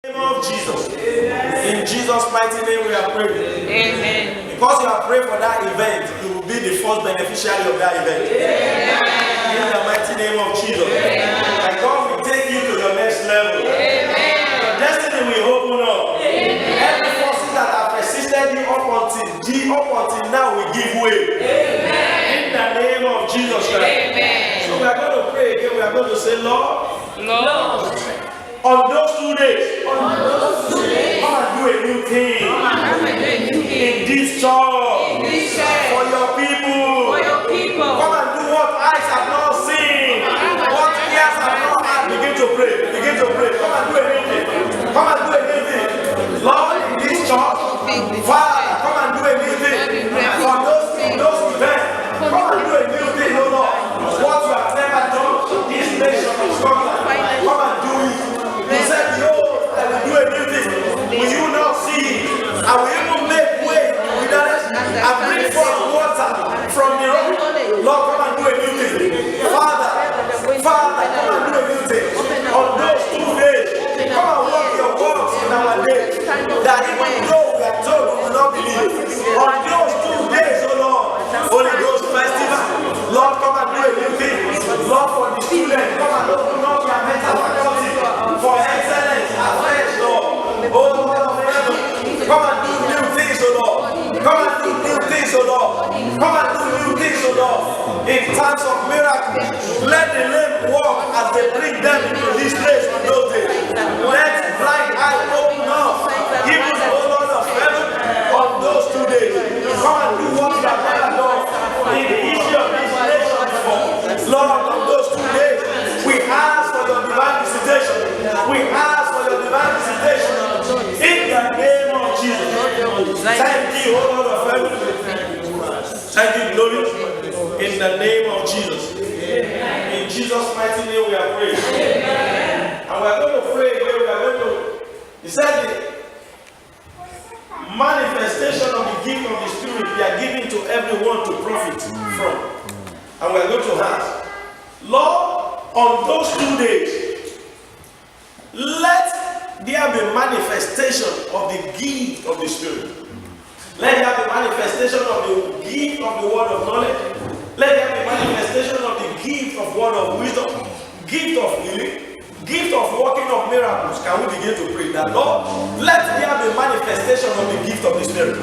In the name of Jesus. In Jesus' mighty name we are praying. Amen. Because you are praying for that event, you will be the first beneficiary of that event. In the mighty name of Jesus. And God will take you to your next level. Your destiny will open up. Every forces that have persisted up until now will give way. In the name of Jesus Christ. So we are going to pray again. We are going to say, Lord, on those 2 days, come and do a new thing in this church for your people. Come and do what eyes have not seen, what ears have not heard. Begin to pray. Begin to pray. Come and do a new thing. Come and do a new thing. Lord, in this church, Father, come and do a new thing for those events. Come and do a new thing, oh Lord. What you have never done, this nation of Scotland. Come and do it. He said, behold, I will do a new thing. Will you not see? I will even make way in the wilderness and bring forth water from the rock. Lord, come and do a new thing. Father, come and do a new thing. On those 2 days, come and work your works in our days. That even though we are told we will not believe. On those 2 days, oh Lord, Holy Ghost Festival, Lord, come and do a new thing. Lord, for the students, come and open up your mental faculty for excellence, affairs, Lord. Oh Lord of heaven, come and do new things, oh Lord. Come and do new things, oh Lord. Come and do new things, oh Lord. In times of miracles, let the lame walk as they bring them into this place on those days. Let blind eyes open up. Give us, oh Lord of heaven, on those 2 days. Come and do what you have never done in the history of this nation before. Lord, on those 2 days, we ask for your divine visitation. We ask for your divine visitation. In the name of Jesus. Thank you, O Lord of heaven. Thank you, glory. In the name of Jesus. In Jesus' mighty name we are praying. And we are going to pray again. We are going to, he said, the manifestation of the gift of the Spirit we are giving to everyone to profit from. And we are going to ask, Lord, on those 2 days, let there be manifestation of the gift of the Spirit. Let there be manifestation of the gift of the word of knowledge. Let there be manifestation of the gift of word of wisdom, gift of healing, gift of working of miracles. Can we begin to pray that, Lord, let there be manifestation of the gift of the Spirit.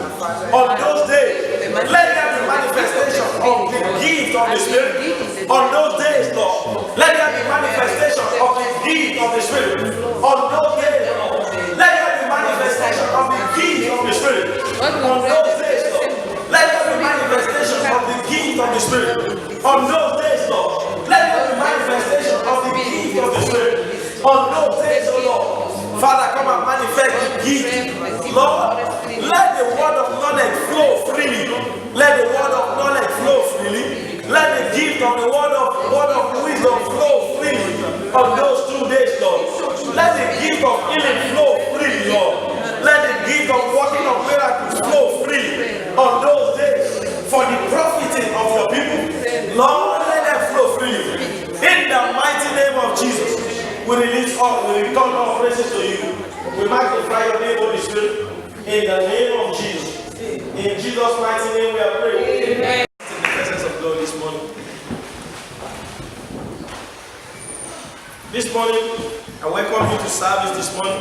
On those days, let there be manifestation of the gift of the Spirit. On those days, Lord, let there be manifestation of the gift of the Spirit. On those days, Lord, let there be manifestation of the gift of the Spirit. On those days, Lord, let there be manifestation of the gift of the Spirit. On those days, Lord, let there be manifestation of the gift of the Spirit. On those days, oh Lord, Father, come and manifest the gift. Lord, let the word of knowledge flow freely. Let the word of knowledge flow freely. Let the gift of the word of wisdom flow freely. On those 2 days, Lord, let the gift of healing flow freely, Lord. Let the gift of working of miracles flow freely. On those days, for the profiting of your people, Lord, let them flow freely. In the mighty name of Jesus. We release all, we return all praises to you. We magnify your name, Holy Spirit. In the name of Jesus. In Jesus' mighty name we are praying. Amen. In the presence of God this morning. This morning, I welcome you to service this morning.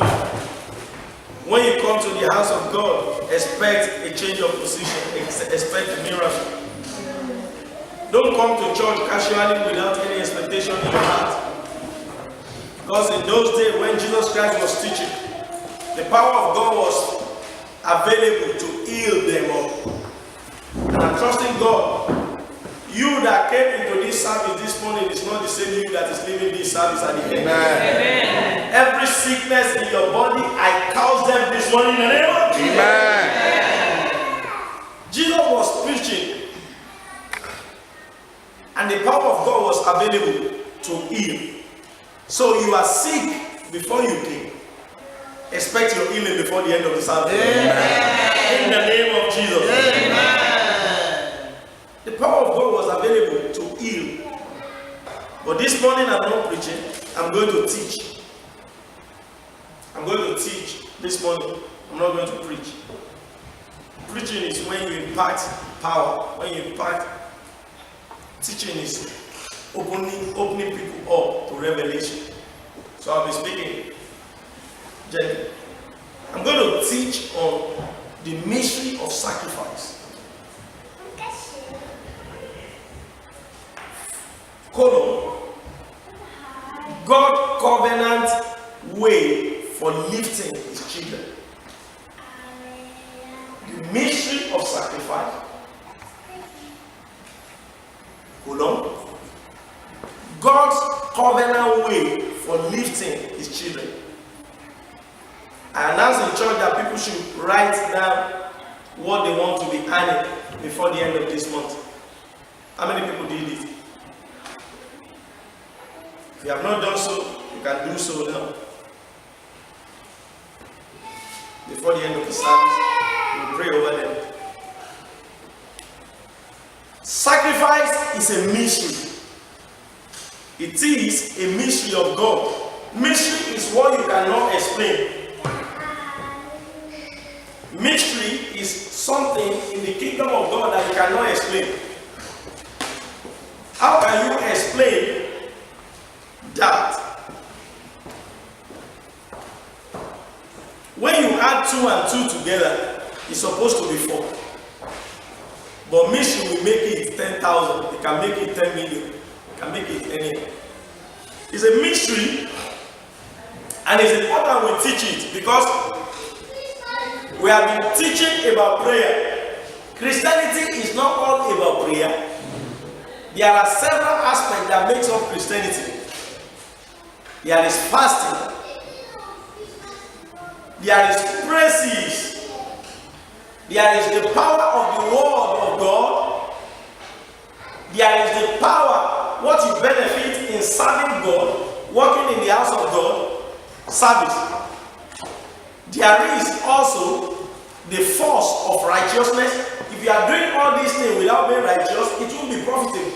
When you come to the house of God, expect a change of position, expect a miracle. Don't come to church casually without any expectation in your heart. Because in those days when Jesus Christ was teaching, the power of God was available to heal them all. And I'm trusting God. You that came into this service this morning is not the same you that is leaving this service at the end. Amen. Every sickness in your body, I cause them this morning in the name of Jesus. Amen. Jesus was preaching, and the power of God was available to heal. So you are sick before you came. Expect your healing before the end of the service. Amen. In the name of Jesus. Amen. The power of God was available to heal. But this morning I'm not preaching. I'm going to teach. I'm going to to teach this morning. I'm not going to preach. Preaching is when you impart power, when you impart. Teaching is opening people up to revelation. So I'll be speaking gently. I'm going to teach on the mystery of sacrifice. God covenant way for lifting his children. The mystery of sacrifice. God's covenant way for lifting his children. I announced in church that people should write down what they want to be earning before the end of this month. How many people did it? If you have not done so, you can do so now. Before the end of the service, we'll pray over them. Sacrifice is a mystery. It is a mystery of God. Mystery is what you cannot explain. Mystery is something in the kingdom of God that you cannot explain. How can you explain that? When you add 2 and 2 together, it's supposed to be 4. But mystery will make it 10,000. It can make it 10 million. It can make it any. It's a mystery, and it's important we teach it because we have been teaching about prayer. Christianity is not all about prayer. There are several aspects that makes up Christianity. There is fasting. There is praises. There is the power of the word of God. There is the power, what you benefit in serving God, working in the house of God, service. There is also the force of righteousness. If you are doing all these things without being righteous, it won't be profitable.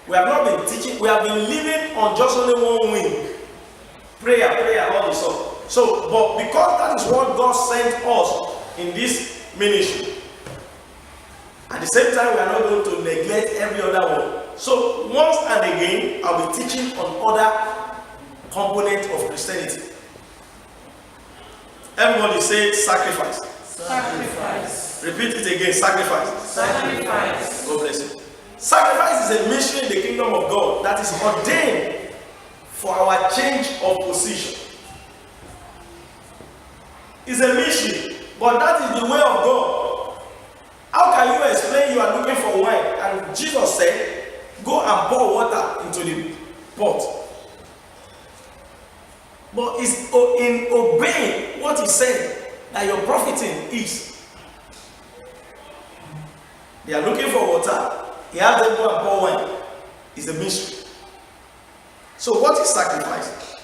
We have not been teaching, we have been living on just only one wing. Prayer, all this stuff. So, but because that is what God sent us in this ministry, at the same time, we are not going to neglect every other one. So, once and again, I'll be teaching on other components of Christianity. Everybody say sacrifice. Sacrifice. Repeat it again, sacrifice. Sacrifice. God bless you. Sacrifice is a mission in the kingdom of God that is ordained for our change of position. It's a mission, but that is the way of God. How can you explain you are looking for wine and Jesus said, go and pour water into the pot? But it's in obeying what he said that your profiting is. They are looking for water. He has them go and pour wine. It's a mystery. So what is sacrifice?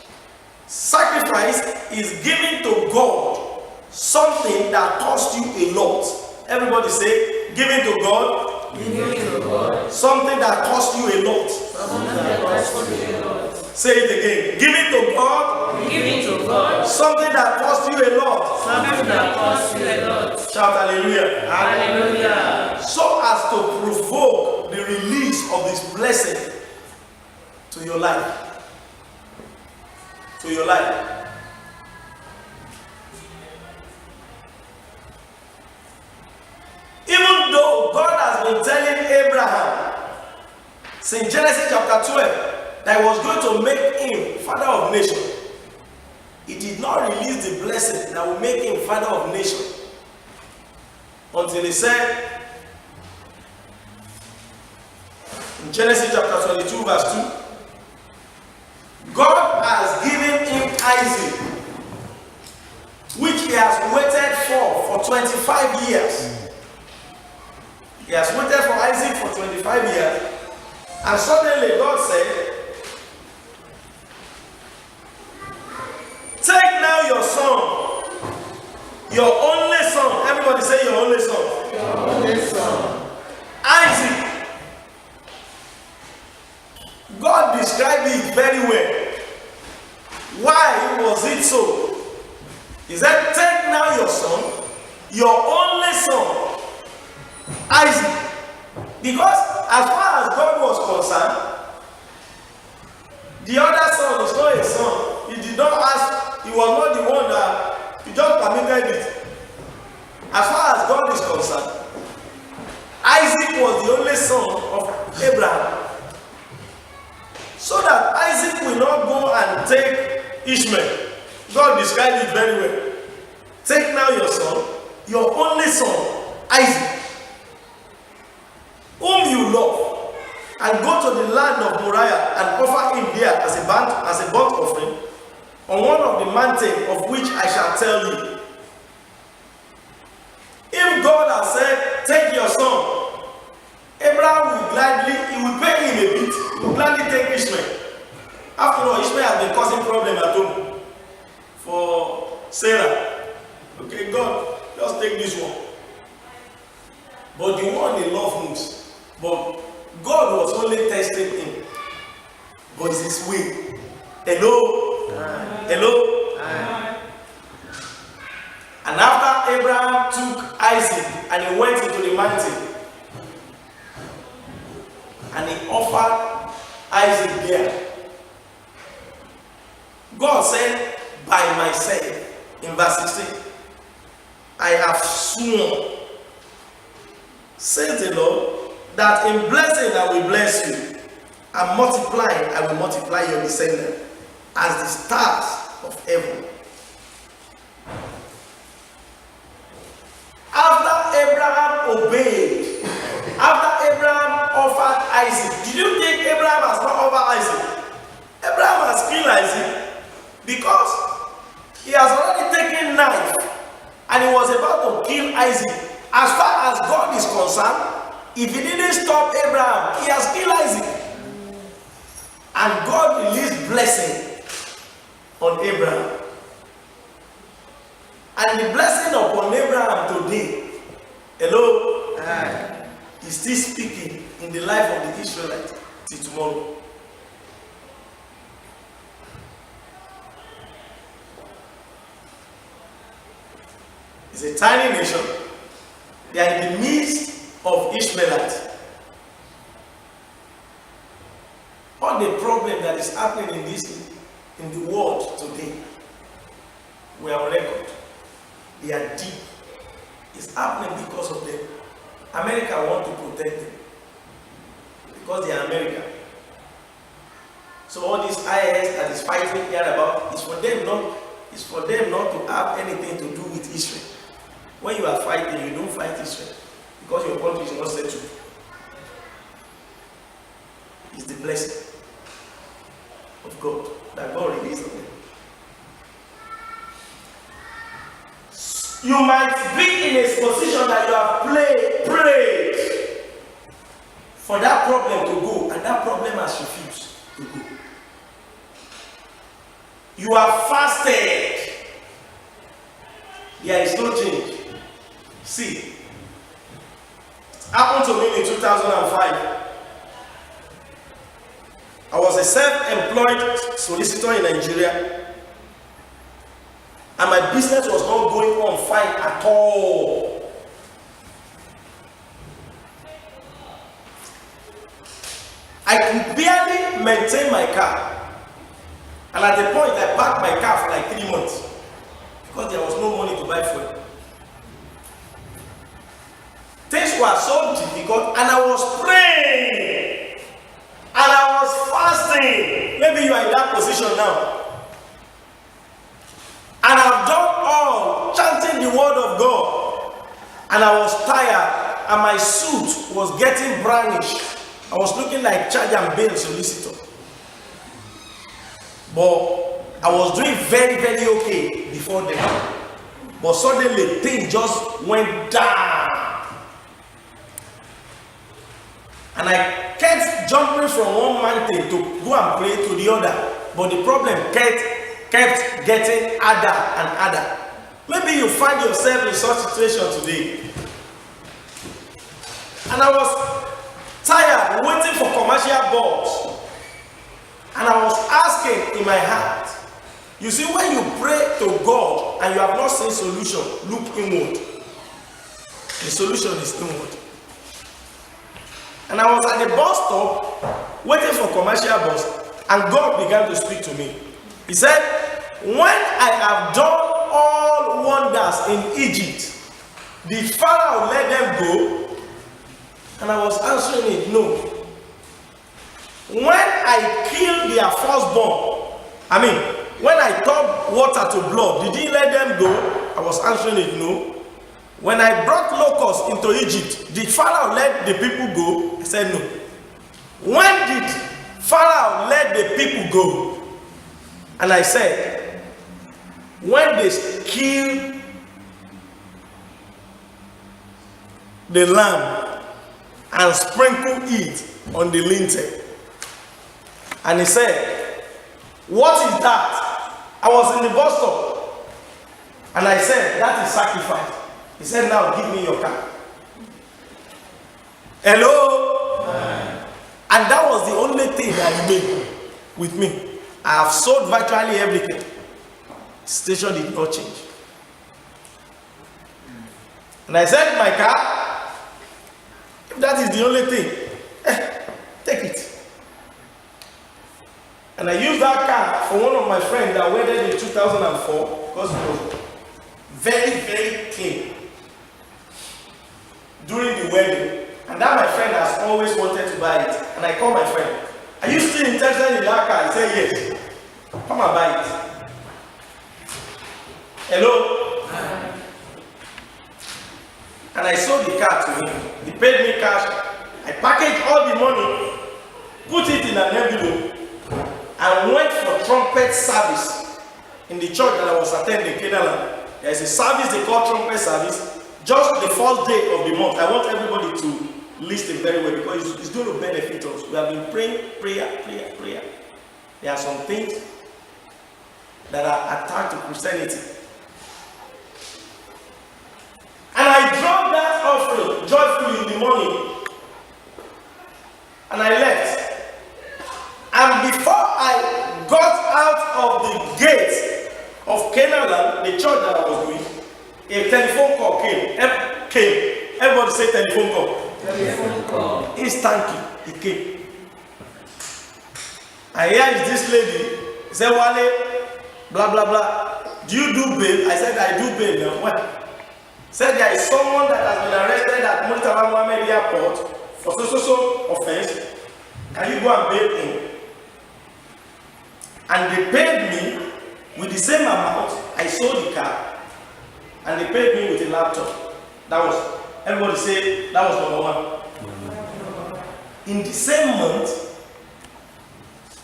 Sacrifice is giving to God something that costs you a lot. Everybody say, giving to God. Giving to God. Something that costs you a lot. Something that costs you a lot. Say it again. Giving to God. Giving to God. Something that costs you a lot. Something that costs you a lot. Shout hallelujah. Hallelujah. So as to provoke the release of this blessing to your life. To your life. Even though God has been telling Abraham since Genesis chapter 12 that he was going to make him father of nations, he did not release the blessing that will make him father of nations until he said in Genesis chapter 22 verse 2, God has given him Isaac, which he has waited for 25 years. He has waited for Isaac for 25 years, and suddenly God said, take now your son, your only son. Everybody say your only son. Your only son. Isaac. God described it very well. Why he it so? He said, take now your son, your only son, Isaac. Because as far as God was concerned, the other son is not a son. He did not ask, he was not the one that, he just permitted it. As far as God is concerned, Isaac was the only son of Abraham. So that Isaac will not go and take Ishmael. God described it very well. Take now your son, your only son, Isaac, whom you love, and go to the land of Moriah and offer him there as a burnt offering on one of the mountains of which I shall tell you. If God has said, take your son, Abraham will gladly, he will pay him a bit, he will gladly take Ishmael. After all, Ishmael has been causing problem at home for Sarah. Okay, God, just take this one. But the one they love most. But God was only testing him. But it's his way. Hello? Hello? And after Abraham took Isaac and he went into the mountain and he offered Isaac there, God said, by myself, in verse 16, I have sworn, says the Lord, that in blessing I will bless you, and multiplying I will multiply your descendants as the stars of heaven. After Abraham obeyed, after Abraham offered Isaac, did you think Abraham has not offered Isaac? Abraham has killed Isaac because he has already taken knife and he was about to kill Isaac. As far as God is concerned, if he didn't stop Abraham, he has killed Isaac. And God released blessing on Abraham. And the blessing upon Abraham today, hello, is still speaking in the life of the Israelites till tomorrow. It's a tiny nation. They are in the midst of Ishmaelites. All the problem that is happening in the world today, we are on record. They are deep. It's happening because of them. America wants to protect them because they are America. So all this IS that is fighting here about is for them not to have anything to do with Israel. When you are fighting, you don't fight Israel because your country is not settled. It's the blessing of God that God released on them. You might be in a position that you have prayed for that problem to go, and that problem has refused to go. You have fasted. There is no change. See, it happened to me in 2005. I was a self-employed solicitor in Nigeria, and my business was not going on fine at all. I could barely maintain my car, and at the point I parked my car for like 3 months because there was no money to buy fuel. Things were so difficult, and I was praying and I was fasting. Maybe you are in that position now. And I've done all chanting the word of God, and I was tired, and my suit was getting brownish. I was looking like charge and bail solicitor. But I was doing very, very okay before then. But suddenly things just went down. And I kept jumping from one mountain to go and pray to the other. But the problem kept getting harder and harder. Maybe you find yourself in such a situation today. And I was tired waiting for commercial balls. And I was asking in my heart, You see, when you pray to God and you have not seen solution, look inward. The solution is inward. And I was at the bus stop waiting for commercial bus, and God began to speak to me. He said, when I have done all wonders in Egypt, did Pharaoh let them go? And I was answering it, no. When I killed their firstborn, when I turned water to blood, did he let them go? I was answering it, no. When I brought locusts into Egypt, did Pharaoh let the people go? I said, no. When did Pharaoh let the people go? And I said, when they killed the lamb and sprinkled it on the lintel. And he said, what is that? I was in the bus stop. And I said, that is sacrifice. He said, now give me your car. Hello? And that was the only thing that he made with me. I have sold virtually everything. Station did not change. And I said, my car, if that is the only thing, take it. And I used that car for one of my friends that wedded in 2004 because it was very, very clean during the wedding. And that my friend has always wanted to buy it. And I called my friend, are you still interested in that car? He said, yes. Come and buy it. Hello? And I sold the car to him. He paid me cash. I packaged all the money, put it in an envelope, and went for trumpet service in the church that I was attending, Canaan. There is a service they call trumpet service. Just the first day of the month. I want everybody to listen very well because it's going to benefit us. We have been praying, prayer. There are some things that are attacked to Christianity. And I dropped that offering joyfully in the morning. And I left. And before I got out of the gate of Canaan, the church that I was doing, a telephone call came. Everybody say telephone call. Telephone call. Instantly, it came. And here is this lady. She said, Wale, blah, blah, blah. Do you do bail? I said, I do bail now. What? Said there is someone that has been arrested at Murtala Mohammed Airport for so offense. Can you go and bail him? And they paid me with the same amount. I sold the car. And they paid me with a laptop. That was, everybody say, that was number one. In the same month,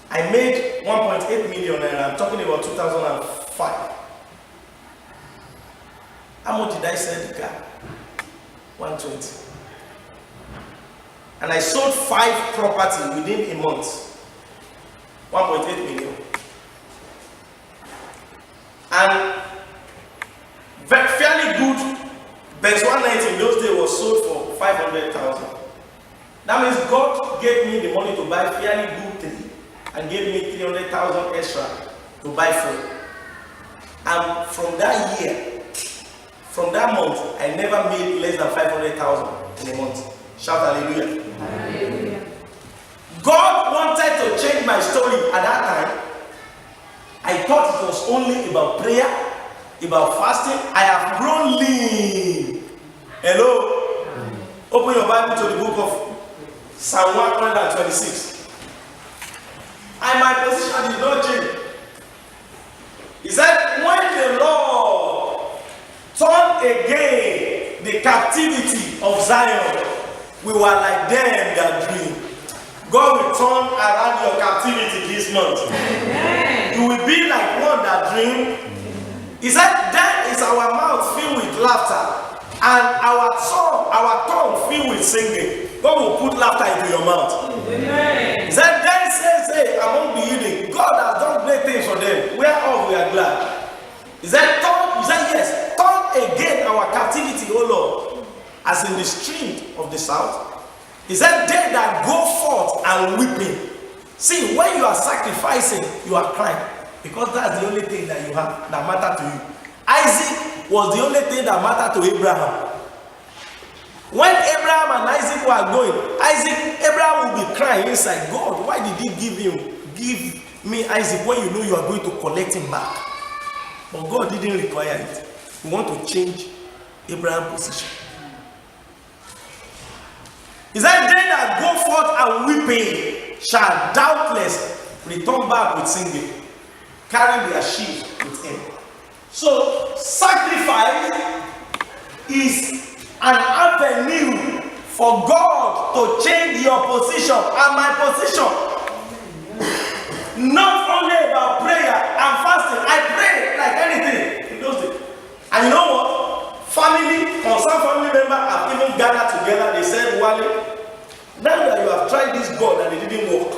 I made 1.8 million, and I'm talking about 2005. How much did I sell the car? 120. And I sold 5 properties within a month. 1.8 million. And fairly good Benz 190 in those days was sold for 500,000. That means God gave me the money to buy fairly good thing and gave me 300,000 extra to buy food. And from that year, from that month, I never made less than 500,000 in a month. Shout hallelujah. Hallelujah. God wanted to change my story at that time. I thought it was only about prayer, about fasting. I have grown lean. Hello? Open your Bible to the book of Psalm 126. And my position did not change. He said, when the Lord turned again the captivity of Zion, we were like them that dream. God will turn around your captivity this month. Amen. You will be like one that dream. He said, then is our mouth filled with laughter and our tongue filled with singing. God will put laughter into your mouth. Amen. He said, then say among the heathen, God has done great things for them, whereof we are glad. He said, yes, turn again our captivity, O Lord, as in the stream of the south. He said, they that go forth and weeping. See, when you are sacrificing, you are crying. Because that's the only thing that you have that matter to you. Isaac was the only thing that mattered to Abraham. When Abraham and Isaac were going, Abraham would be crying inside, God, why did he give me Isaac when you know you are going to collect him back? But God didn't require it. We want to change Abraham's position. He said, they that go forth and weeping shall doubtless return back with singing, carrying their sheaves with him. So, sacrifice is an avenue for God to change your position and my position. Not only about prayer and fasting. I pray like anything in those days. And you know what? Some family members have even gathered together. They said, Wale, now that you have tried this God and it didn't work,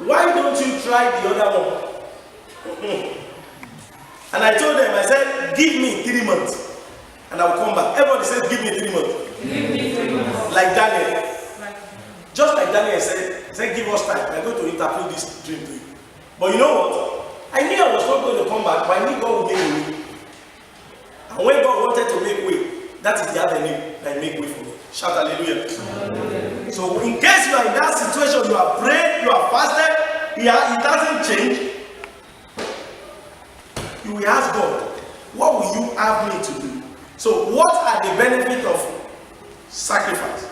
why don't you try the other one? And I told them, I said, give me 3 months. And I will come back. Everybody says, give me 3 months. Give me 3 months. Like Daniel. Just like Daniel said, give us time. We are going to interpret this dream to you. But you know what? I knew I was not going to come back, but I knew God would make a way. And when God wanted to make way, that is the avenue that make way for me. Shout hallelujah. Hallelujah. So in case you are in that situation, you are praying, you are fasted, it doesn't change. You will ask God, what will you have me to do? So what are the benefits of sacrifice?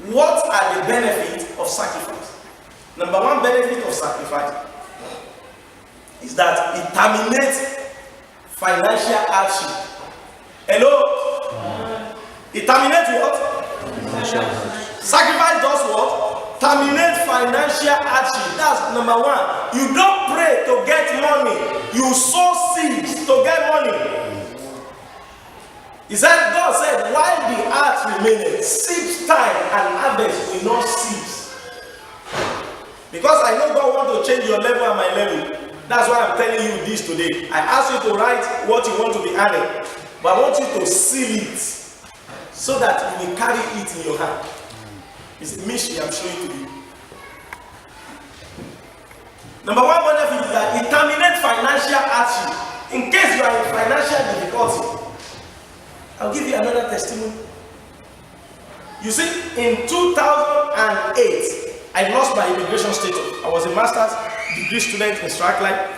What are the benefits of sacrifice? Number one benefit of sacrifice is that it terminates financial hardship. Hello? It terminates what? Sacrifice does what? Terminate financial hardship. That's number one. You don't pray to get money. You sow seeds to get money. He said, God said, while the earth remaineth, seed time and harvest will not cease. Because I know God wants to change your level and my level. That's why I'm telling you this today. I asked you to write what you want to be added. But I want you to seal it so that you will carry it in your hand. It's a mission I'm showing to you. Number one benefit is that it terminates financial hardship. In case you are in financial difficulty, I'll give you another testimony. You see, in 2008, I lost my immigration status. I was a master's degree student in Strathclyde.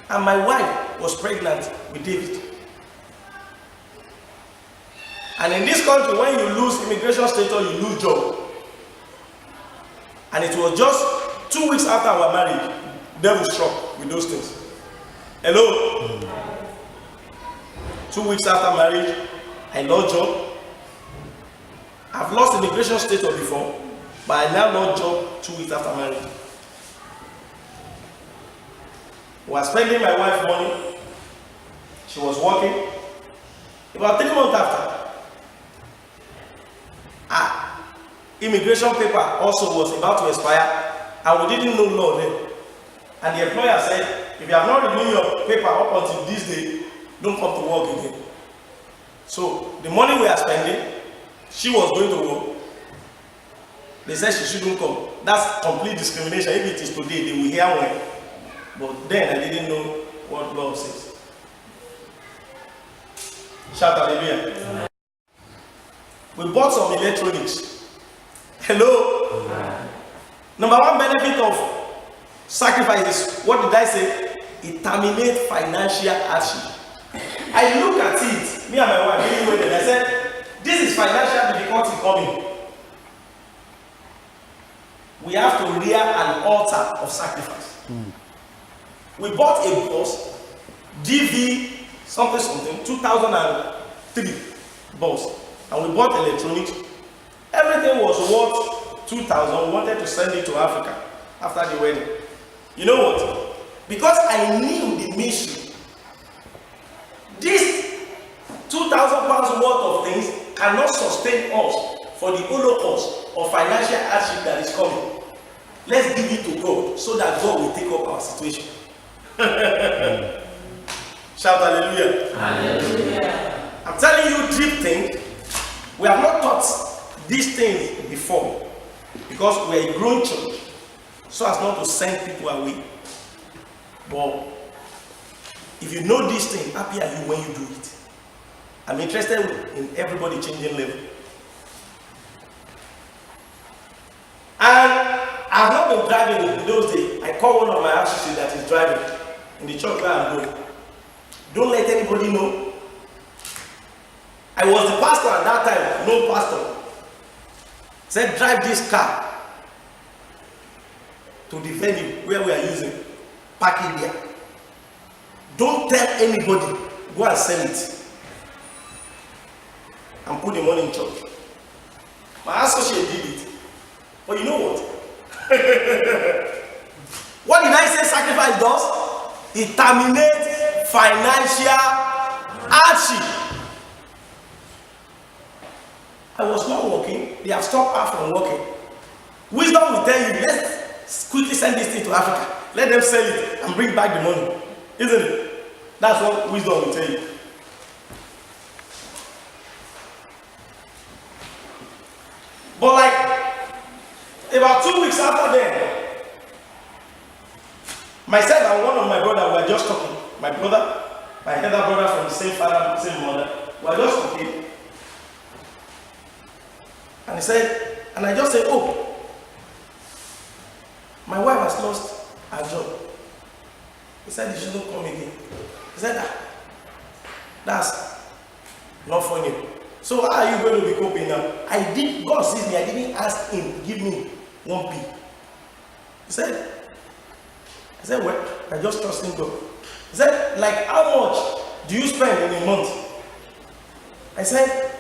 And my wife was pregnant with David. And in this country, when you lose immigration status, you lose job. And it was just 2 weeks after our marriage, devil struck with those things. Hello? 2 weeks after marriage, I lost job. I've lost immigration status before, but I now lost job 2 weeks after marriage. We were spending my wife's money. She was working. About 3 months after, immigration paper also was about to expire, and we didn't know law then. And the employer said, if you have not renewed your paper up until this day, don't come to work again. So the money we are spending, she was going to work. They said she shouldn't come. That's complete discrimination. If it is today, they will hear when. But then I didn't know what law says. Shout hallelujah. We bought some electronics. Hello? Number one benefit of sacrifice is, what did I say? It terminates financial hardship. I look at it, me and my wife, and I said, this is financial difficulty coming. We have to rear an altar of sacrifice. We bought a bus, DV something, 2003 bus, and we bought electronics. Everything was worth 2,000. We wanted to send it to Africa after the wedding. You know what? Because I knew the mission. This 2,000 pounds worth of things cannot sustain us for the holocaust of financial hardship that is coming. Let's give it to God so that God will take up our situation. Shout hallelujah. Hallelujah. I'm telling you deep things. We have not taught these things before because we're a grown church. so as not to send people away. But if you know this thing, happy are you when you do it. I'm interested in everybody changing level. And I've not been driving in those days. I call one of my associates that is driving in the church where I'm going. Don't let anybody know. I was the pastor at that time, no pastor. Said, drive this car to the venue where we are using. Park it there. Don't tell anybody. Go and sell it. And put the money in church. My associate did it. But you know what? What did I say sacrifice does? It terminates financial hardship. I was not working. They have stopped her from working. Wisdom will tell you, let's quickly send this thing to Africa. Let them sell it and bring back the money. Isn't it? That's what wisdom will tell you. But like, about 2 weeks after that, myself and one of my brothers were just talking. My brother, my elder brother from the same father, same mother, were just talking. And he said, and I just said, oh, my wife has lost her job. He said, she shouldn't come again. He said, that's not funny. So how are you going to be coping now? God sees me, I didn't ask him, give me 1p. He said, well, I just trust in God. He said, like, how much do you spend in a month? I said,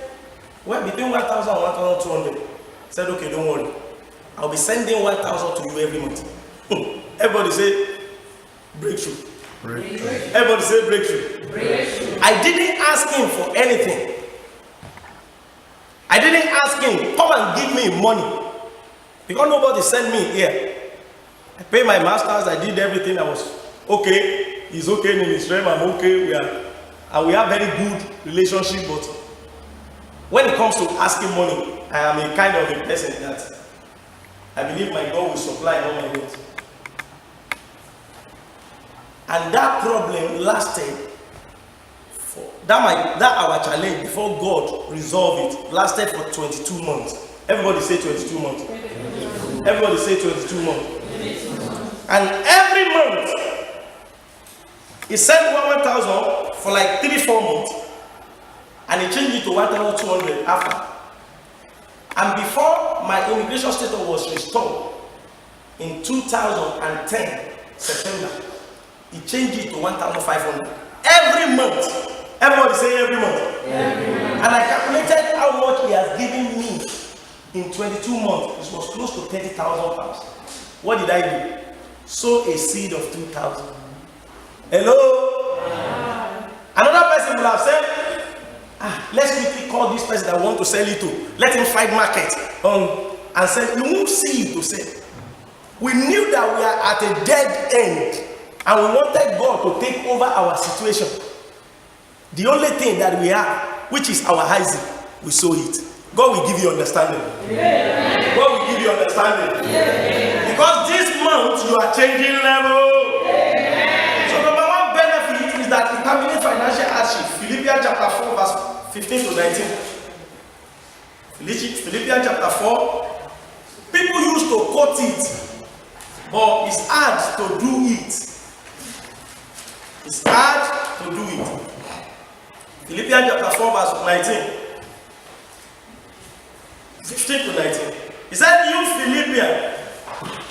well, between 1,000 and 1,200. He said, okay, don't worry. I'll be sending 1,000 to you every month. Everybody say, breakthrough. Breakthrough. Everybody say, breakthrough. Breakthrough. I didn't ask him for anything. I didn't ask him, come and give me money. Because nobody sent me here. I paid my masters, I did everything. I was okay. He's okay in his realm, I'm okay. We have very good relationship, but when it comes to asking money, I am a kind of a person that I believe my God will supply all my needs. And that problem lasted. That our challenge before God resolved it lasted for 22 months. Everybody say 22 months. Everybody say 22 months. And every month, he sent 1,000 for like 3-4 months. And he changed it to 1,200 after. And before my immigration status was restored in 2010, September, he changed it to 1,500. Every month. Everybody say every month. Every month. And I calculated how much he has given me in 22 months. It was close to 30,000 pounds. What did I do? Sow a seed of 2,000. Hello? Another person will have said, let's quickly call this person that want to sell it to. Let him find market. And say, you won't see it to sell. We knew that we are at a dead end. And we wanted God to take over our situation. The only thing that we have, which is our Isaac, we sow it. God will give you understanding. Yeah. God will give you understanding. Yeah. Because this month you are changing level. Yeah. So number one benefit is that it terminates financial hardship. Philippians chapter 4 verse 15 to 19. Philippians chapter 4. People used to quote it, but it's hard to do it. It's hard to do it. Philippians chapter 4 verse 19. 15 to 19. He said, you Philippians,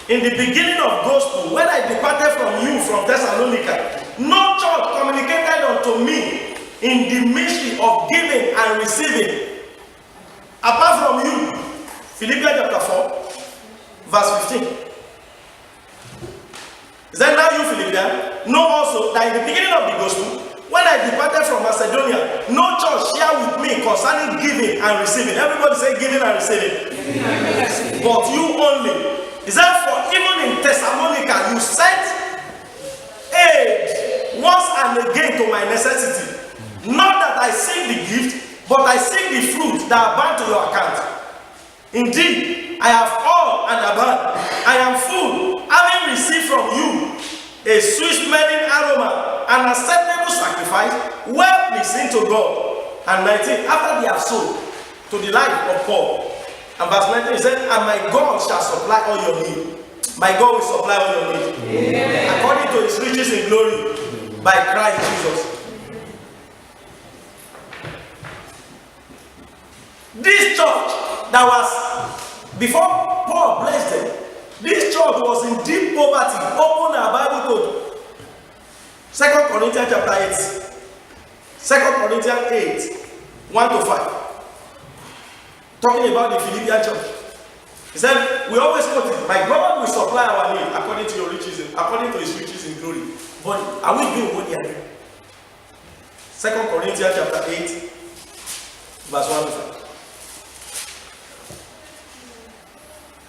in the beginning of gospel, when I departed from you from Thessalonica, no church communicated unto me in the mystery of giving and receiving, apart from you. Philippians chapter 4 verse 15. He said, now you Philippians, know also that in the beginning of the gospel, when I departed from Macedonia, no church shared with me concerning giving and receiving. Everybody say giving and receiving. But you only. He said, for even in Thessalonica, you sent aid once and again to my necessity. Not that I seek the gift, but I seek the fruit that are bound to your account. Indeed, I have all and abound. I am full, a sweet-smelling aroma, an acceptable sacrifice, well pleasing to God. And 19, after they have sown to the life of Paul. And verse 19 said, and my God shall supply all your need. My God will supply all your need. Amen. According to his riches in glory by Christ Jesus. This church that was, before Paul blessed them, this church was in deep poverty. Open our Bible to 2 Corinthians chapter 8. 2 Corinthians 8, 1 to 5. Talking about the Philippian church. He said, we always quote it, my God will supply our need according to his riches in glory. But are we doing what they are doing? 2 Corinthians chapter 8, verse 1 to 5.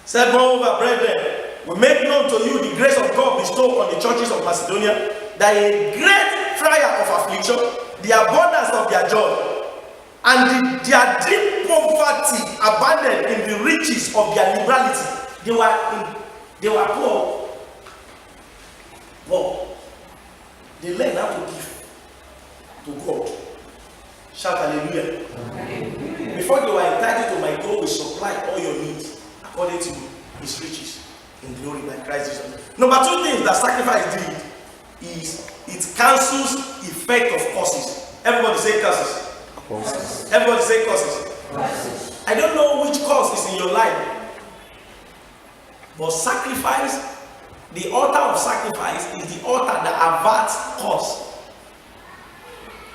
Said, moreover, brethren, we make known to you the grace of God bestowed on the churches of Macedonia, that a great trial of affliction, the abundance of their joy, and their deep poverty abandoned in the riches of their liberality. They were poor. But they learned how to give to God. Shout hallelujah. Hallelujah. Before they were entitled to, my God will supply all your needs according to his riches in glory by Christ Jesus. Number 2 things that sacrifice did is it cancels effect of causes. Everybody say curses. Everybody say causes. I don't know which cause is in your life, but sacrifice, the altar of sacrifice is the altar that averts cause.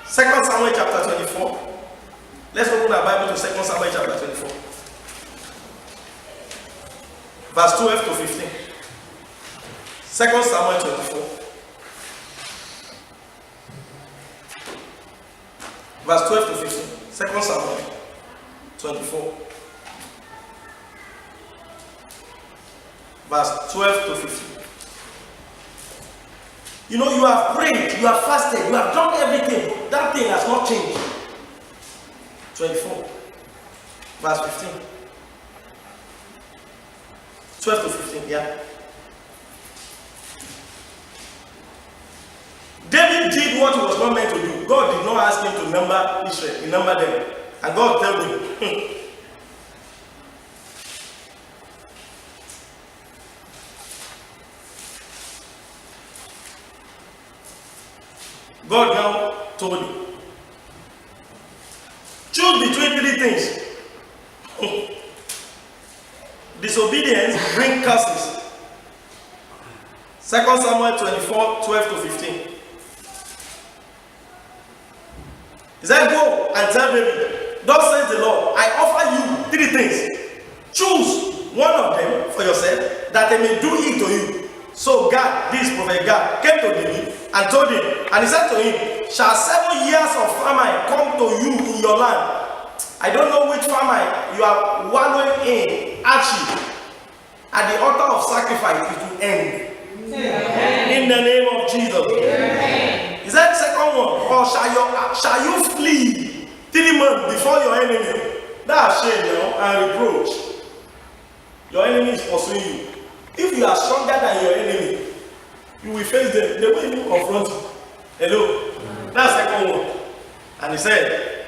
2 Samuel chapter 24. Let's open our Bible to 2 Samuel chapter 24. Verse 12 to 15. 2 Samuel 24. Verse 12 to 15. 2 Samuel 24. Verse 12 to 15. You know, you have prayed, you have fasted, you have done everything. That thing has not changed. 24. Verse 15. 12 to 15, yeah. David did what he was not meant to do. God did not ask him to number Israel. He numbered them. And God told him, God now told him, choose between 3 things. Disobedience brings curses. 2 Samuel 24, 12 to 15. He said, go and tell David, thus says the Lord, I offer you 3 things. Choose one of them for yourself, that they may do it to you. So God, this prophet God, came to David and told him, and he said to him, shall 7 years of famine come to you in your land? I don't know which famine you are wallowing in. Actually, at the altar of sacrifice, it will end. Amen. In the name of Jesus. Amen. Is that the second one? Or shall you flee 3 months before your enemy? That's shame, and reproach. Your enemy is pursuing you. If you are stronger than your enemy, you will face them. They will even confront you. Hello? That's the second one. And he said,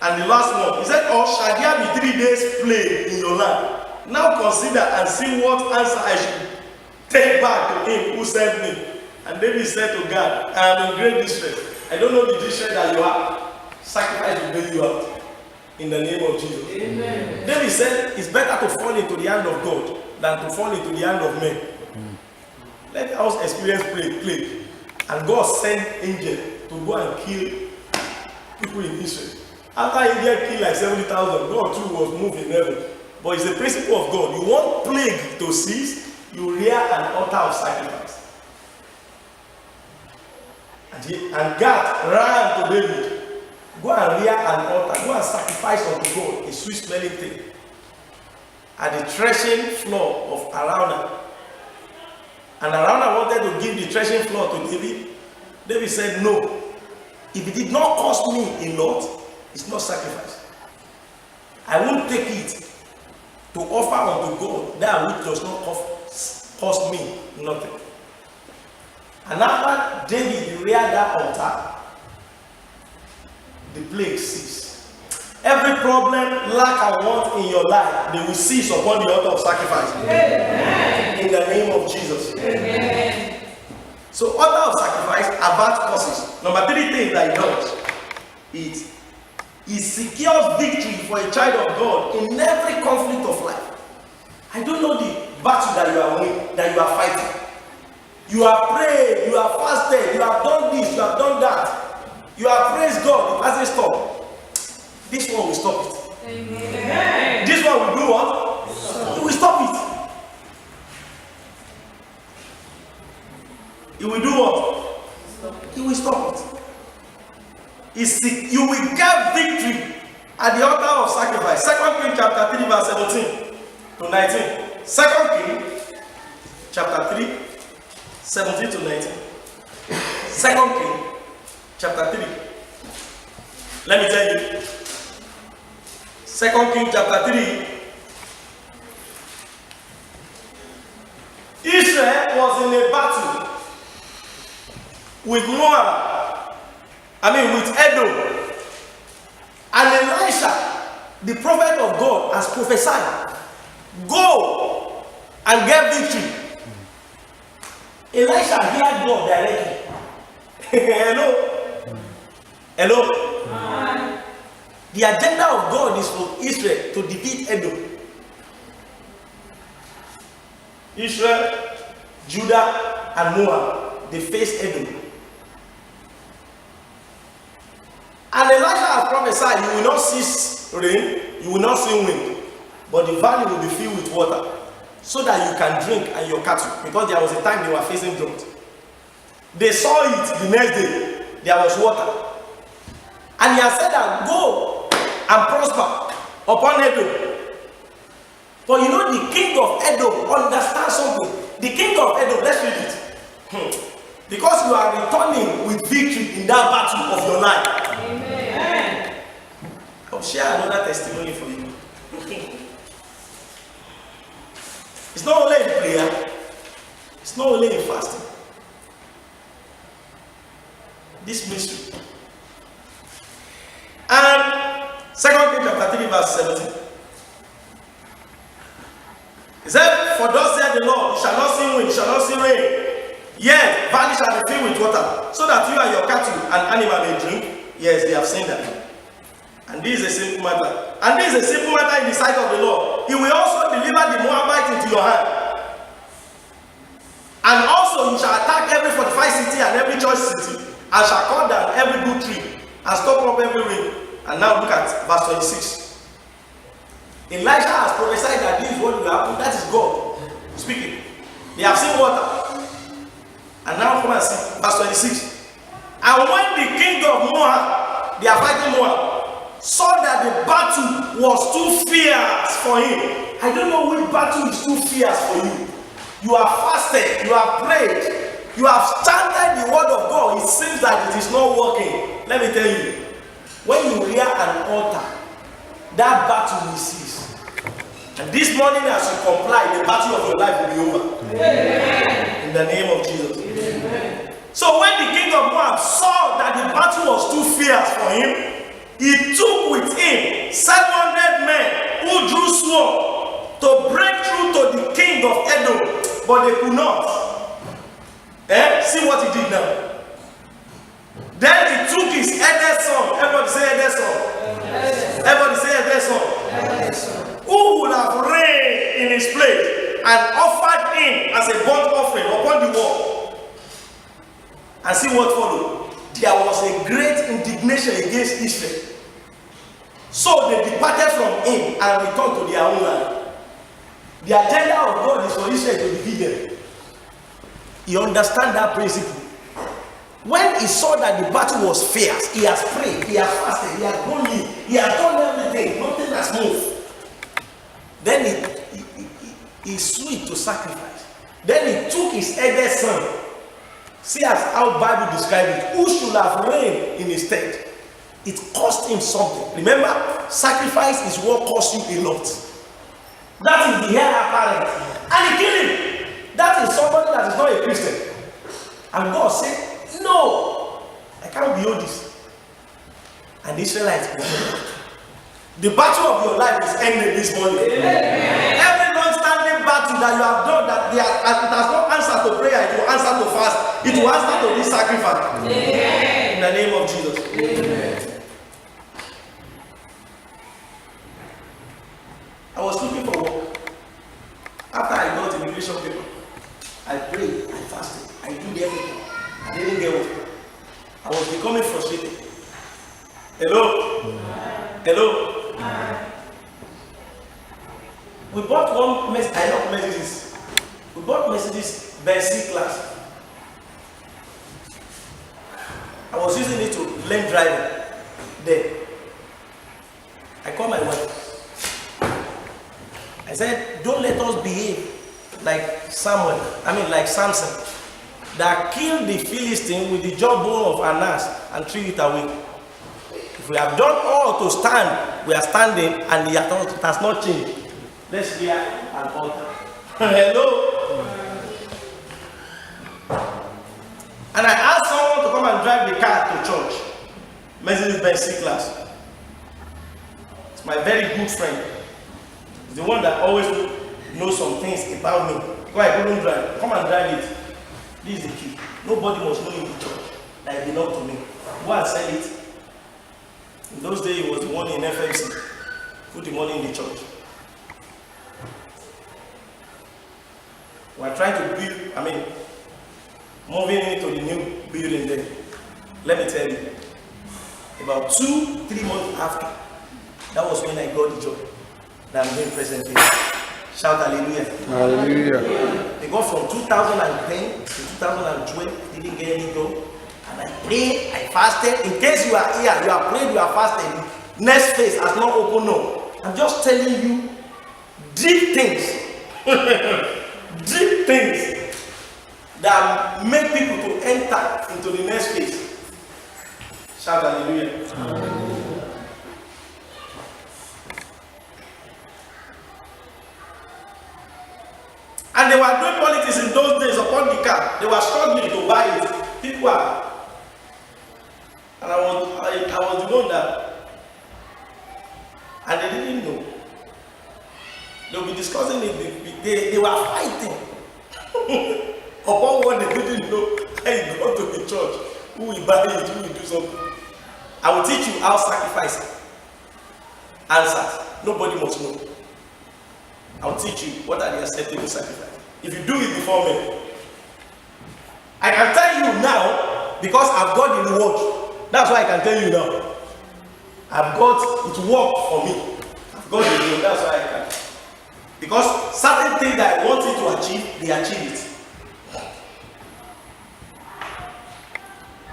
and the last one, he said, or shall there be 3 days plague in your land? Now consider and see what answer I should take back to him who sent me. And David said to God, I am in great distress. I don't know the distress that you have. Sacrifice will bring you out. In the name of Jesus. Amen. David said, it's better to fall into the hand of God than to fall into the hand of men. Let us experience plague. And God sent angels to go and kill people in Israel. After India killed like 70,000, God too was moved in heaven. But it's the principle of God. You want plague to cease, you rear an altar of sacrifice. And God ran to David. Go and rear an altar. Go and sacrifice unto God a sweet smelling thing at the threshing floor of Araunah. And Araunah wanted to give the threshing floor to David. David said, no. If it did not cost me a lot, it's not sacrifice. I won't take it to offer unto God that which does not cost me nothing. And after David reared that altar, the plague ceased. Every problem, lack, and want in your life, they will cease upon the altar of sacrifice. Amen. In the name of Jesus. Amen. So, altar of sacrifice about causes. Number 3 thing that it does, it secures victory for a child of God in every conflict of life. I don't know the battle that you are winning, that you are fighting. You have prayed, you have fasted, you have done this, you have done that. You have praised God, it hasn't stopped. This one will stop it. Amen. This one will do what? It will stop it. It will do what? It will stop it. You will get victory at the altar of sacrifice. 2 Kings chapter 3 verse 17 to 19. 2 Kings chapter 3 17 to 19. 2 Kings chapter 3. Let me tell you. 2 Kings chapter 3. Israel was in a battle with Moab, with Edom. And Elisha, the prophet of God, has prophesied, go and get victory. Elisha heard God directly. Hello? Hello? The agenda of God is for Israel to defeat Edom. Israel, Judah, and Moab, they faced Edom. And Elijah has prophesied, you will not cease rain, you will not see wind, but the valley will be filled with water, so that you can drink and your cattle, because there was a time they were facing drought. They saw it the next day, there was water. And he has said that, go and prosper upon Edom. But you know, the king of Edom understands something. The king of Edom, let's read it. Because you are returning with victory in that battle of your life. Amen. I'll share another testimony for you. It's not only in prayer, it's not only in fasting. This mystery. And 2 Kings chapter 3 verse 17. He said, for thus said the Lord, you shall not see wind, you shall not see rain, yet valley shall be filled with water, so that you and your cattle and animal may drink. Yes, they have seen that. And this is a simple matter. And this is a simple matter in the sight of the Lord. He will also deliver the Moabite into your hand. And also you shall attack every fortified city and every church city, and shall cut down every good tree, and stop up every rain. And now look at verse 26. Elijah has prophesied that this is what will happen. That is God speaking. They have seen water. And now come and see verse 26. And when the king of Moab, they are fighting Moab, saw that the battle was too fierce for him. I don't know which battle is too fierce for you. You have fasted, you have prayed, you have chanted the word of God. It seems that it is not working. Let me tell you, when you rear an altar, that battle will cease. And this morning, as you comply, the battle of your life will be over. Amen. In the name of Jesus. Amen. So when the king of Moab saw that the battle was too fierce for him, he took with him 700 men who drew sword to break through to the king of Edom, but they could not. See what he did now. Then he took his eldest son. Everybody say eldest son. Everybody say eldest son. Who would have reigned in his place and offered him as a burnt offering upon the wall. And see what followed. There was a great indignation against Israel. So they departed from him and returned to their own land. The agenda of God is for Israel to defeat them. You understand that principle? When he saw that the battle was fierce, he has prayed, he has fasted, he has gone in, he has done everything, nothing has moved. Then he switched to sacrifice. Then he took his eldest son. See as how Bible describes it. Who should have reigned in his stead? It cost him something. Remember, sacrifice is what costs you a lot. That is the heir apparent. And he killed him. That is somebody that is not a Christian. And God said, no, I can't be all this. And the Israelites, the battle of your life is ended this morning. Every long-standing battle that you have done, that it has not answered to prayer, it will answer to fast, it will answer to this sacrifice. In the name of Jesus. Amen. I was looking for work. After I got immigration paper, I prayed, I fasted, I did everything. I didn't get work. I was becoming frustrated. Hello? Hello? We bought one Mercedes. We bought Mercedes Benz C-Class. I was using it to learn driving. Then I called my wife. I said, don't let us behave like Samson, that killed the Philistine with the jawbone of an ass and threw it away. If we have done all to stand, we are standing, and it has not changed. Let's hear an altar. Hello? And I asked someone to come and drive the car to church. Mercedes Benz C-Class. It's my very good friend. He's the one that always knows some things about me. Because I couldn't drive. Come and drive it. This is the key. Nobody must know in the church that it belongs to me. Go and sell it. In those days, it was the one in FMC. Put the money in the church. We are trying to build, moving into the new building there. Let me tell you, about 2-3 months after, that was when I got the job that I'm doing presently. Shout hallelujah. Hallelujah. Because from 2010 to 2012, didn't get any job. And I prayed, I fasted. In case you are here, you are prayed, you are fasted. Next phase has not opened up. I'm just telling you deep things. Deep things that make people to enter into the next phase. Shout hallelujah. Hallelujah. And they were doing politics in those days upon the car. They were struggling to buy it. People are. And I was the one that. And they didn't know. They'll be discussing it. They were fighting. Upon what they didn't know. Hey, go to the church. Who will buy it? Who will do something? I will teach you how sacrifice answers. Nobody must know. I'll teach you what are the acceptable sacrifice. If you do it before me, I can tell you now because I've got the reward. That's why I can tell you now. I've got it work for me. I've got the reward. That's why I can. Because certain things that I want you to achieve, they achieve it.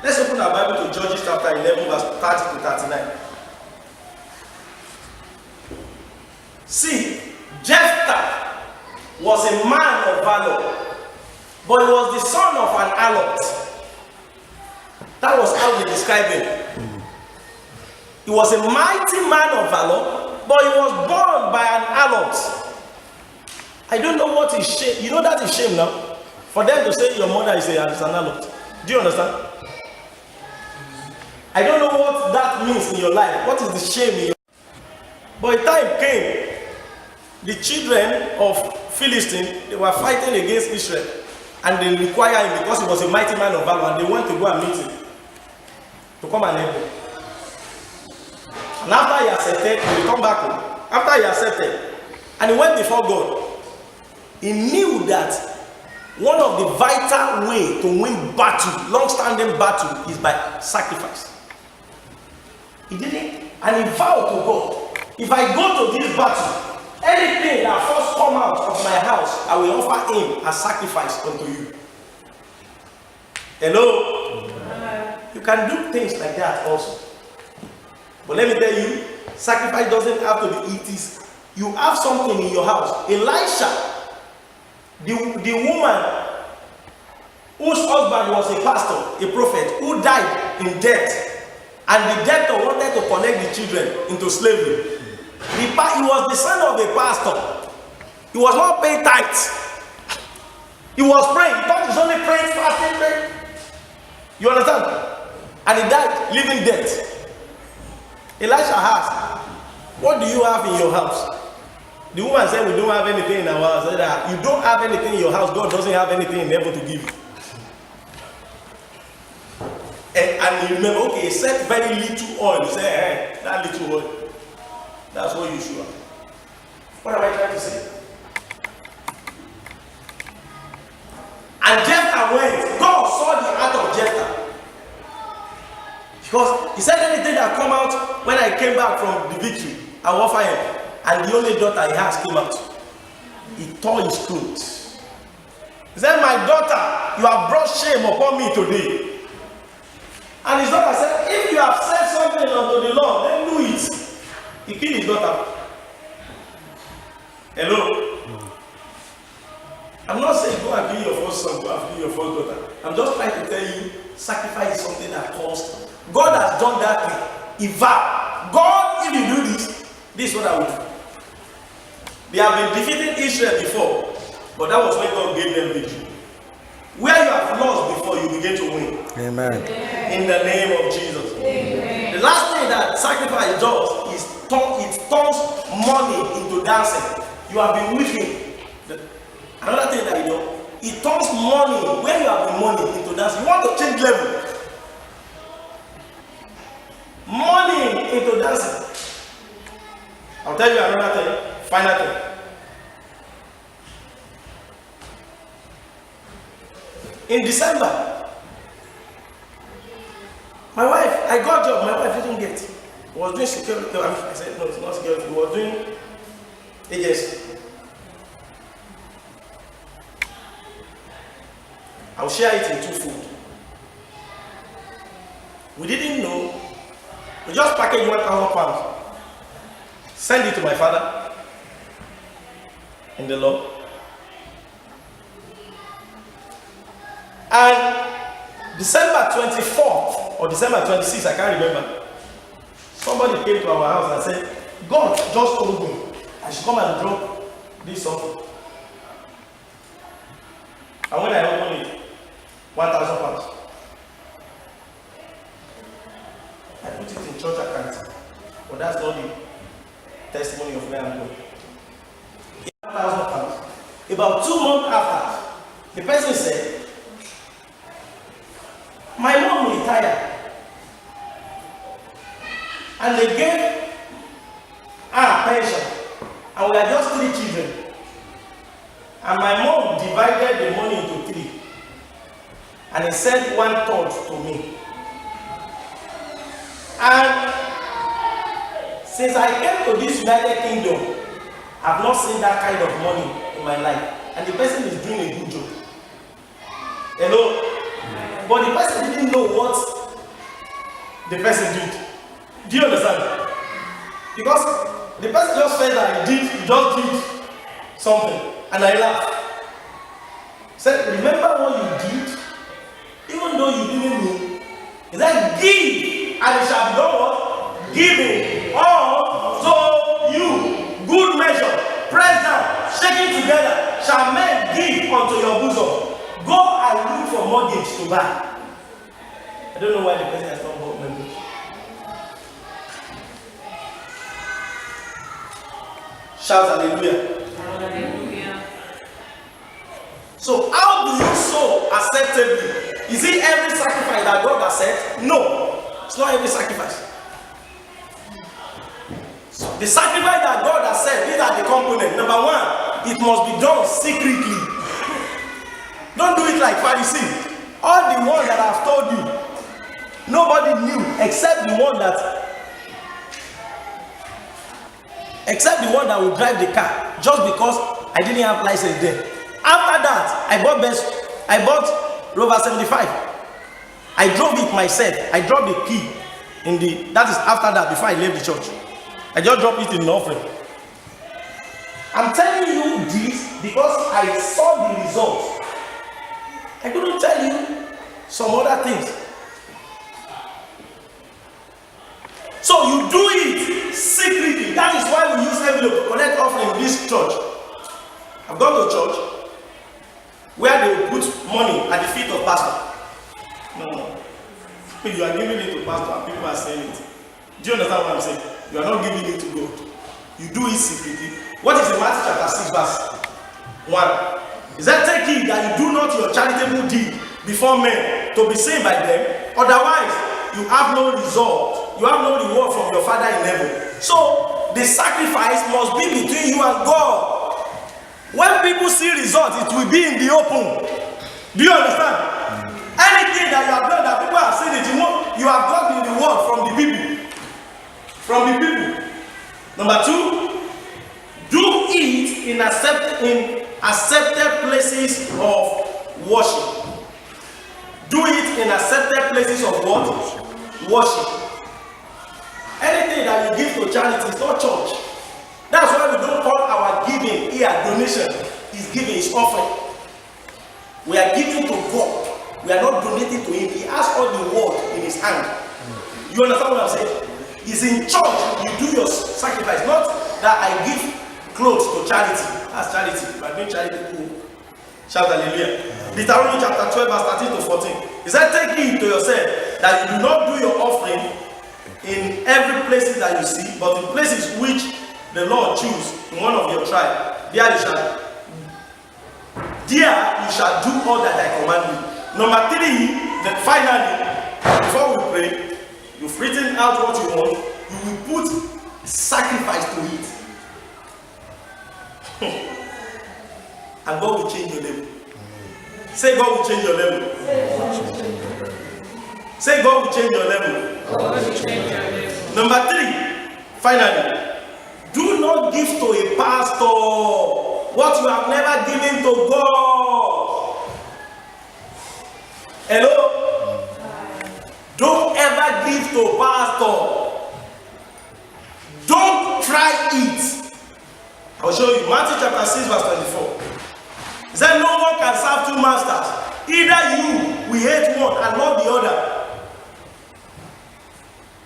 Let's open our Bible to Judges chapter 11, verse 30 to 39. See, Jephthah was a man of valor, but he was the son of an harlot. That was how they described him. He was a mighty man of valor, but he was born by an harlot. I don't know what is shame. You know that is shame now? For them to say your mother is an harlot. Do you understand? I don't know what that means in your life. What is the shame in your life? But a time came, the children of Philistine, they were fighting against Israel. And they required him because he was a mighty man of valor. And they went to go and meet him. To come and help him. And after he accepted, he will come back home. After he accepted, and he went before God. He knew that one of the vital way to win battle, long-standing battle, is by sacrifice. He did it, and he vowed to God, if I go to this battle, anything that first come out of my house, I will offer him as sacrifice unto you. Hello? You can do things like that also. But let me tell you, sacrifice doesn't have to be it. You have something in your house. Elisha, the woman whose husband was a pastor, a prophet, who died in debt, and the debtor wanted to connect the children into slavery. He was the son of a pastor. He was not paying tithes. He was praying. He thought he's only praying, fasting, praying. You understand? And he died, living death. Elisha asked, what do you have in your house? The woman said, we don't have anything in our house. I said, you don't have anything in your house. God doesn't have anything in heaven to give you. And he remember, okay, he said very little oil. He said, hey, that little oil. That's what you should have. What am I trying to say? And Jephthah went. God saw the heart of Jephthah. Because he said anything that come out when I came back from the victory, I will offer him. And the only daughter he has came out. He tore his clothes. He said, my daughter, you have brought shame upon me today. And his daughter said, if you have said something unto the Lord, then do it. He killed his daughter. Hello? I'm not saying go and kill your first son, go and kill your first daughter. I'm just trying to tell you, sacrifice is something that costs. God has done that thing. He vowed, God, if you do this, this is what I will do. They have been defeating Israel before, but that was when God gave them victory. Where you have lost before, you begin to win. Amen. In the name of Jesus. Amen. The last thing that sacrifice does is it turns money into dancing. You have been weeping. Another thing that you know, it turns money, where you have been money, into dancing. You want to change level. Money into dancing. I'll tell you another thing, final thing. In December, my wife, I got a job, my wife didn't get. She was doing security. I said, no, it's not security. We was doing agency. I'll share it in two food. We didn't know. We just packaged 1,000 pounds. Send it to my father in the Lord. And December 24th or December 26th, I can't remember. Somebody came to our house and said, God just told me I should come and drop this something. And when I opened it, 1,000 pounds. I put it in church account. But that's not the testimony of where I'm going. 1,000 pounds. About 2 months after, the person said, my mom retired. And they gave her pension. And we are just 3 children. And my mom divided the money into 3. And he sent 1/3 to me. And since I came to this United Kingdom, I've not seen that kind of money in my life. And the person is doing a good job. Hello? But the person didn't know what the person did. Do you understand? Because the person just said that he just did something. And I laughed. He said, remember what you did? Even though you didn't know. He said, give, and it shall be done what? Giving. So you, good measure, pressed down, shaking together, shall men give unto your bosom. Go and look for mortgage to buy. I don't know why the person has not bought mortgage. Shout hallelujah. Hallelujah. So how do you sow acceptably? Is it every sacrifice that God has said? No, it's not every sacrifice. So the sacrifice that God has said, these are the components. Number 1, it must be done secretly. Don't do it like Pharisee. All the ones that I've told you, nobody knew except the one that will drive the car, just because I didn't have license there. After that, I bought Rover 75. I drove it myself. I dropped the key in the, that is after that, before I left the church. I just dropped it in the offering. I'm telling you this because I saw the results. I couldn't tell you some other things. So you do it secretly. That is why we use envelope to collect offering in this church. I've gone to church where they money at the feet of pastor. No. You are giving it to pastor and people are saying it. Do you understand what I'm saying? You are not giving it to God. You do it secretly. What is in Matthew chapter 6 verse 1? Is that take heed that you do not your charitable deed before men to be seen by them, otherwise you have no result, you have no reward from your Father in heaven. So the sacrifice must be between you and God. When people see results, it will be in the open. Do you understand? Anything that you have done that people have seen it, you have got the reward from the people. From the people. Number 2, do it in accepted places of worship. Do it in accepted places of what? Worship. Anything that you give to charity is not church. That's why we don't call our giving here donation. His giving is offering. We are giving to God. We are not donating to him. He has all the world in his hand. You understand what I'm saying? It's in church you do your sacrifice, not that I give clothes to charity. That's charity. We are doing charity. Shout hallelujah. Deuteronomy chapter 12 verse 13 to 14. He said, take heed to yourself that you do not do your offering in every place that you see, but in places which the Lord choose in one of your tribe. There you shall do all that I command you. Number 3, then finally, before we pray, you've written out what you want, you will put sacrifice to it. And God will change your level. Say God will change your level. Say God will change your level. Number 3, finally, do not give to a pastor what you have never given to God. Hello? Don't ever give to pastor. Don't try it. I'll show you. Matthew chapter 6 verse 24. He said no one can serve 2 masters. Either you will hate one and love the other.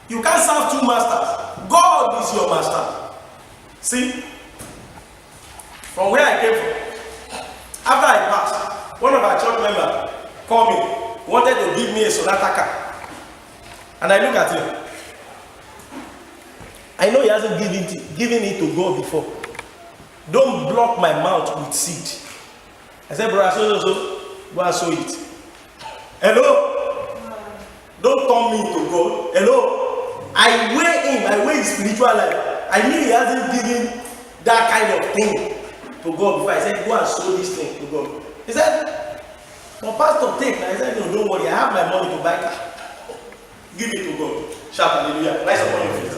You can't serve 2 masters. God is your master. See? From where I came from. After I passed, one of our church members called me, wanted to give me a Sonata car. And I look at him. I know he hasn't given it to God before. Don't block my mouth with seed. I said, brother, so, go and sow it. Hello? Don't turn me to God. Hello? I weigh his spiritual life. I knew he hasn't given that kind of thing to God before. I said, go and sow this thing to God. He said, no, pastor, take. I said, no, don't worry. I have my money to buy car. Give it to God. Shout hallelujah. Rise upon your feet.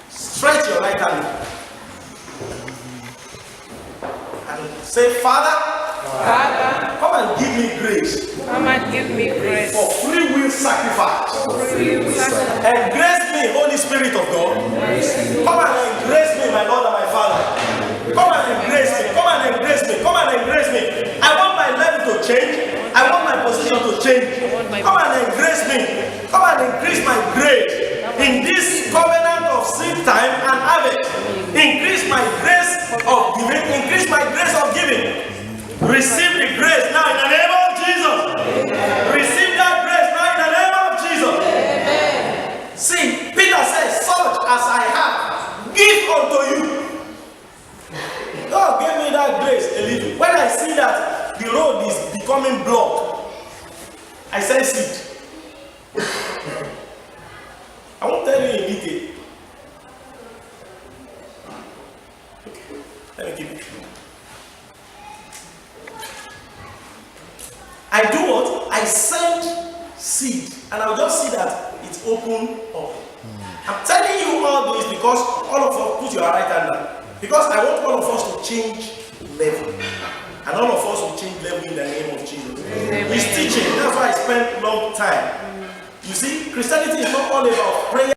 Stretch your right hand. And say, Father, come and give me grace. Come and give me grace. For free will sacrifice. Embrace me, Holy Spirit of God. Come and embrace me, my Lord and my Father. Come and embrace me. Come and embrace me. Come and embrace me. I want my level to change. I want my position to change. Come and embrace me. Come and increase my grace in this covenant of seed time and harvest. Increase my grace of giving. Increase my grace of giving. Receive the grace now in the name of Jesus. Receive that grace now in the name of Jesus. Amen. See, Peter says, such as I have, give unto you. God gave me that grace a little. When I see that the road is becoming blocked, I sense it. I won't tell you in detail. Let me keep it. I do what? I send seed, and I'll just see that it's open up. I'm telling you all this because all of us, put your right hand down. Because I want all of us to change level. And all of us will change level in the name of Jesus. Amen. He's teaching. That's why I spent a long time. You see, Christianity is not all about prayer